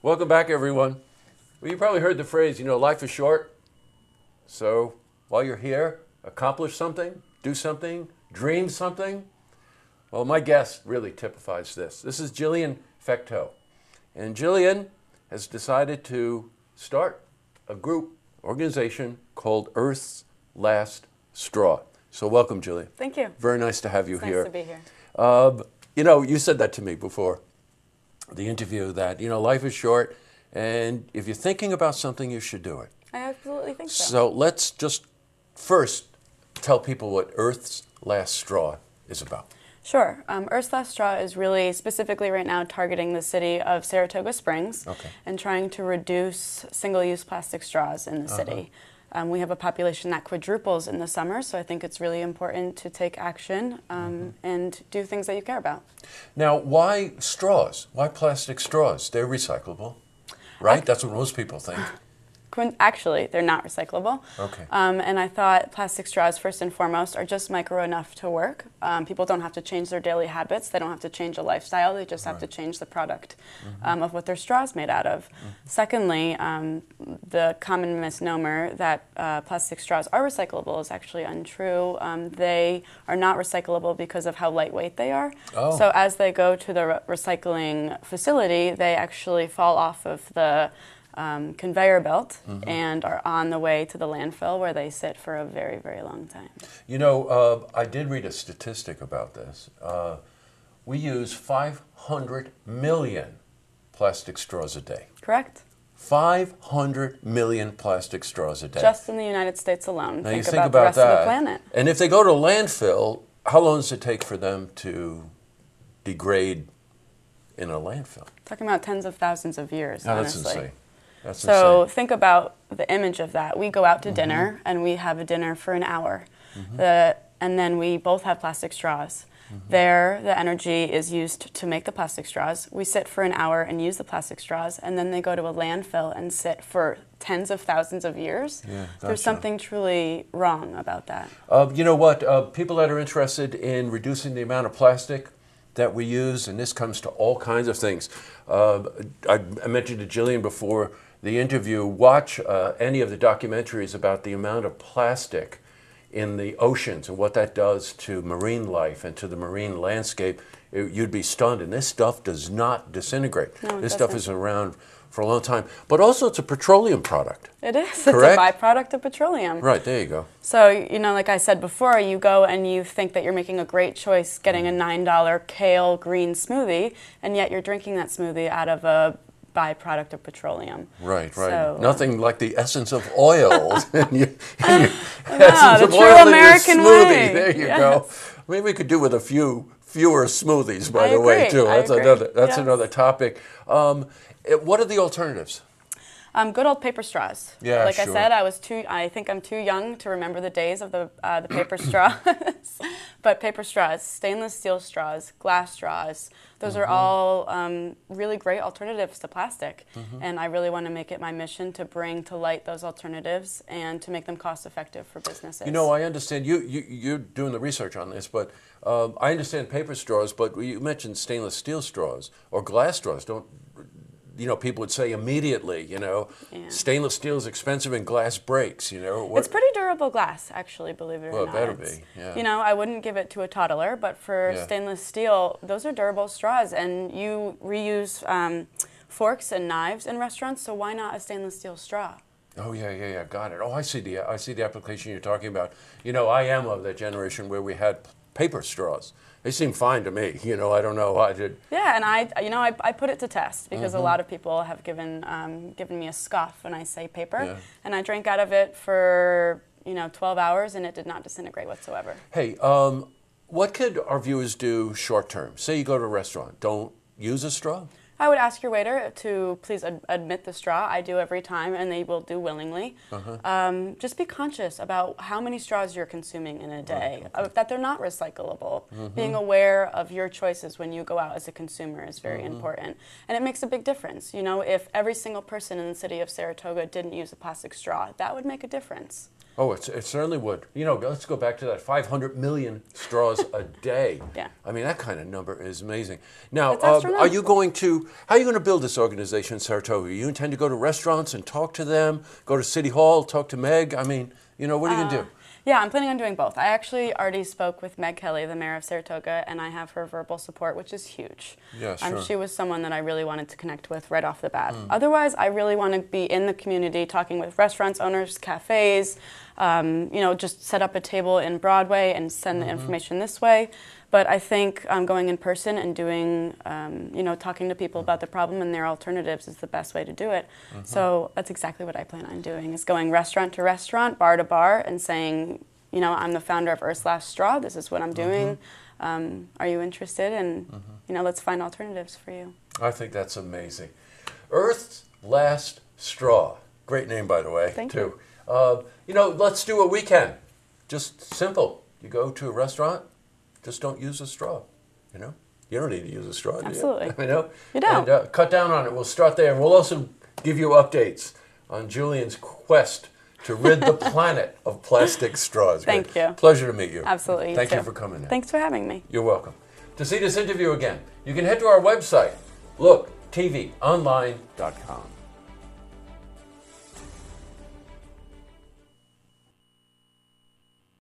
Welcome back, everyone. Well, you probably heard the phrase, life is short. So while you're here, accomplish something, do something, dream something. Well, my guest really typifies this. This is Jillian Fecteau. And Jillian has decided to start a organization called Earth's Last Straw. So welcome, Jillian. Thank you. Very nice to have you here. Nice to be here. You said that to me before the interview that, life is short, and if you're thinking about something, you should do it. I absolutely think so. So let's just first tell people what Earth's Last Straw is about. Sure. Earth's Last Straw is really specifically right now targeting the city of Saratoga Springs and trying to reduce single-use plastic straws in the city. We have a population that quadruples in the summer, so I think it's really important to take action and do things that you care about. Now, why straws? Why plastic straws? They're recyclable, right? That's what most people think. Actually, they're not recyclable. Okay. And I thought plastic straws, first and foremost, are just micro enough to work. People don't have to change their daily habits. They don't have to change a lifestyle. They just have to change the product of what their straw is made out of. Secondly, the common misnomer that plastic straws are recyclable is actually untrue. They are not recyclable because of how lightweight they are. Oh. So as they go to the recycling facility, they actually fall off of the conveyor belt and are on the way to the landfill where they sit for a very, very long time. I did read a statistic about this. We use 500 million plastic straws a day. Correct. 500 million plastic straws a day. Just in the United States alone. Now Think about the rest of the planet. And if they go to landfill, how long does it take for them to degrade in a landfill? Talking about tens of thousands of years, honestly. That's insane. That's so insane. think about the image of that. We go out to dinner and we have a dinner for an hour. And then we both have plastic straws. There, the energy is used to make the plastic straws. We sit for an hour and use the plastic straws, and then they go to a landfill and sit for tens of thousands of years. Yeah, gotcha. There's something truly wrong about that. You know what? People that are interested in reducing the amount of plastic that we use, and this comes to all kinds of things. I mentioned to Jillian before the interview, watch any of the documentaries about the amount of plastic in the oceans and what that does to marine life and to the marine landscape. You'd be stunned, and this stuff does not disintegrate. No, this stuff is around for a long time. But also it's a petroleum product. It is. Correct? It's a byproduct of petroleum. Right, there you go. So, like I said before, you go and you think that you're making a great choice getting a $9 kale green smoothie, and yet you're drinking that smoothie out of a byproduct of petroleum. Right. So, nothing like the essence of oil. the true American smoothie. way. There you go. Maybe we could do with a fewer smoothies, by the way, too. I agree. That's another topic. What are the alternatives? Good old paper straws. Yeah, like sure. I said, I think I'm too young to remember the days of the paper straws. But paper straws, stainless steel straws, glass straws, those are all really great alternatives to plastic. And I really want to make it my mission to bring to light those alternatives and to make them cost effective for businesses. I understand you're doing the research on this, but I understand paper straws, but you mentioned stainless steel straws or glass straws. People would say immediately, stainless steel is expensive and glass breaks, It's pretty durable glass, actually, believe it or not. Well, it better be, yeah. I wouldn't give it to a toddler, but for stainless steel, those are durable straws, and you reuse forks and knives in restaurants, so why not a stainless steel straw? Oh, yeah, got it. Oh, I see the application you're talking about. I am of that generation where we had paper straws. They seem fine to me. I don't know. I did. Yeah, and I put it to test because a lot of people have given me a scoff when I say paper, and I drank out of it for 12 hours, and it did not disintegrate whatsoever. Hey, what could our viewers do short term? Say you go to a restaurant, don't use a straw. I would ask your waiter to please admit the straw. I do every time, and they will do willingly. Just be conscious about how many straws you're consuming in a day, that they're not recyclable. Being aware of your choices when you go out as a consumer is very important. And it makes a big difference. If every single person in the city of Saratoga didn't use a plastic straw, that would make a difference. Oh, it certainly would. Let's go back to that 500 million straws a day. Yeah. I mean, that kind of number is amazing. Now, It's astronomical. are you going to how are you going to build this organization in Saratoga? You intend to go to restaurants and talk to them, go to City Hall, talk to Meg? I mean, what are you going to do? Yeah, I'm planning on doing both. I actually already spoke with Meg Kelly, the mayor of Saratoga, and I have her verbal support, which is huge. Yeah, sure. She was someone that I really wanted to connect with right off the bat. Otherwise, I really want to be in the community, talking with restaurants owners, cafes, just set up a table in Broadway and send the information this way. But I think going in person and doing, talking to people about the problem and their alternatives is the best way to do it. So that's exactly what I plan on doing, is going restaurant to restaurant, bar to bar, and saying, I'm the founder of Earth's Last Straw. This is what I'm doing. Are you interested? And, let's find alternatives for you. I think that's amazing. Earth's Last Straw. Great name, by the way, Thank too. Let's do a weekend. Just simple. You go to a restaurant. Just don't use a straw, You don't need to use a straw, do you? Absolutely. You don't. And cut down on it. We'll start there. And we'll also give you updates on Jillian's quest to rid the planet of plastic straws. Thank you. Pleasure to meet you. Absolutely. Thank you for coming in. Thanks for having me. You're welcome. To see this interview again, you can head to our website, looktvonline.com.